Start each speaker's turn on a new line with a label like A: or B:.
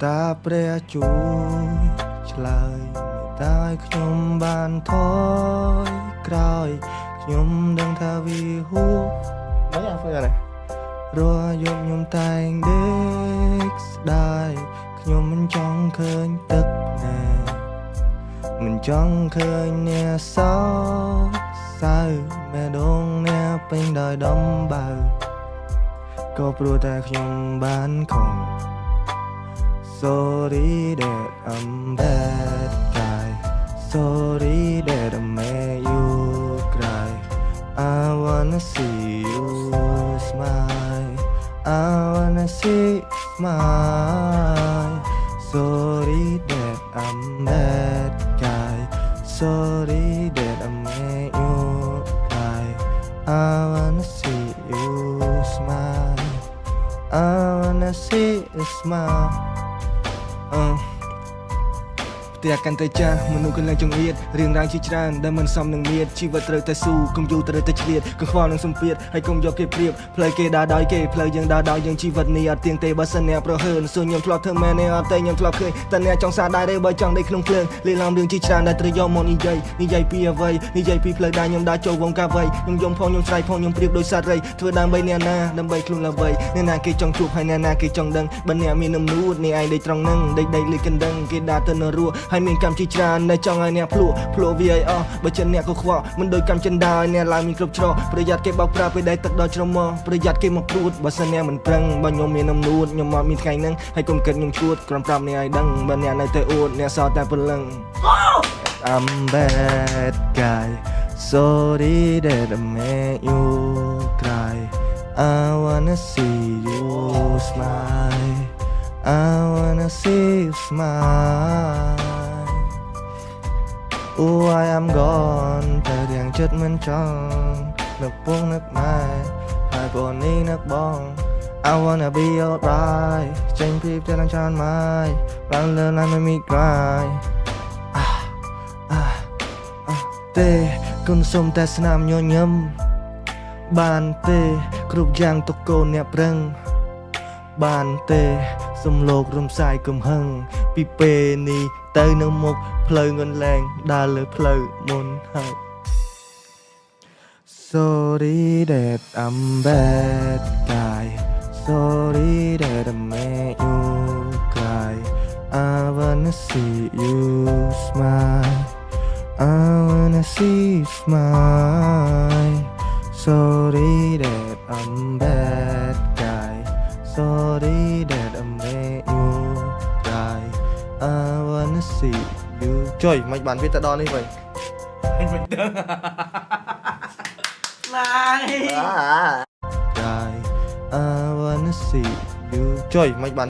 A: តាព្រះជួយឆ្លើយមេតាយខ្ញុំបានថយក្រោយខ្ញុំដឹងថាវាហួសមិនអាធ្វើอะไรរាល់យប់ខ្ញុំតែងដេកស្ដាយខ្ញុំមិនចង់ឃើញទឹកណែមិនចង់ឃើញអ្នកសោកសៅមេដងអ្នកពេញដោយដំបៅក៏ព្រោះតែខ្ញុំបានខំSorry that I'm bad guy. Sorry that I made you cry. I wanna see you smile. I wanna see you smile. Sorry that I'm bad guy. Sorry that I made you cry. I wanna see you smile. I wanna see you smile. ផ្ទះកាន់តែចាស់មនុស្សកន្លែងចង្អៀតរឿងរ៉ាវជាច្រើនដែលមិនសមនឹងមៀតជីវិតត្រូវតែស៊ូកុំយូរត្រូវតែឆ្លៀតកង្វល់នឹងសម្ពាធហើយកុំយកគេប្រៀបផ្លូវគេដើរដោយគេផ្លូវយើងដើរដោយយើងជីវិតនេះអត់ទៀងទេបើសិនអ្នកប្រហើនសួរខ្ញុំធ្លាប់ធ្វើមែនទេអត់ទេខ្ញុំធ្លាប់ឃើញតែអ្នកចង់សារដែរទេបើចង់ដេកក្នុងភ្លើងលេងឡំរឿងជាច្រើនដែលត្រូវយកមកនិយាយពីអ្វីនិយាយពីផ្លូវដែលខ្ញុំដើរចូលវងកាវៃខ្ញុំយំផងខ្ញុំស្រែកផងខ្ញុំប្រៀបដូចសត្វរៃធ្វើដើម្បីអ្នកណាដើម្បីខ្លួនល្បីអ្នកណាគេចង់ជួបហើយអ្នកណាគេចង់ដឹងបើអ្នកមាននំនួតនេះឯងដេកត្រង់នឹងដេកលេខកណ្ដឹងគេដើរទៅនៅរស់ហើយមានកម្មជាច្រើនដែលចង់ឲ្យអ្នកភ្លក់វាឲ្យអស់បើចិនអ្នកក៏ខ្វល់មិនដូចកម្មចិនដែរអ្នកឡើងមានគ្រប់ច្រកប្រយ័ត្នគេបោកប្រាស់ពេលដែលទឹកដល់ជ្រមុះប្រយ័ត្នគេមកព្រួតបើសិនអ្នកមិនប្រឹងបើខ្ញុំមាននំនួតខ្ញុំមកមានថ្ងៃហ្នឹងហើយកុំគិតខ្ញុំឈួតក្រុមប្រាប់អ្នកឲ្យដឹងបើអ្នកនៅតែអួតអ្នកសតតែព្រលឹង I'm bad guy sorry that I made you cry I wanna see you smile I wanna see you smile Oh I am gone តែរៀងចិត្តមិនចង់នឹកពងនឹកម៉ែហើយបងនេះនឹកបង I wanna be alright ចេញពីផ្ទះឡើងច្រើនម៉ាយបានលើឡើងមិនមានក្រៃទេគុណសុំតែស្នាមញញឹមបានទេគ្រប់យ៉ាងទុកកូនអ្នកប្រឹងបានទេសំលោករំសាយកំហឹងពីពេលនេះទៅនៅមុខផ្លូវងន់លែងដើរលើផ្លូវមុនហើយ Sorry that I'm bad guy Sorry that I made you cry I wanna see you smile I wanna see you smile Sorry that I'm bad guy Sorry that I made you cry I wanna see you ចុយមិនបានវាទៅដល់នេះវិញមិនដឹងឡាយ I wanna see you ចុយមិនបាន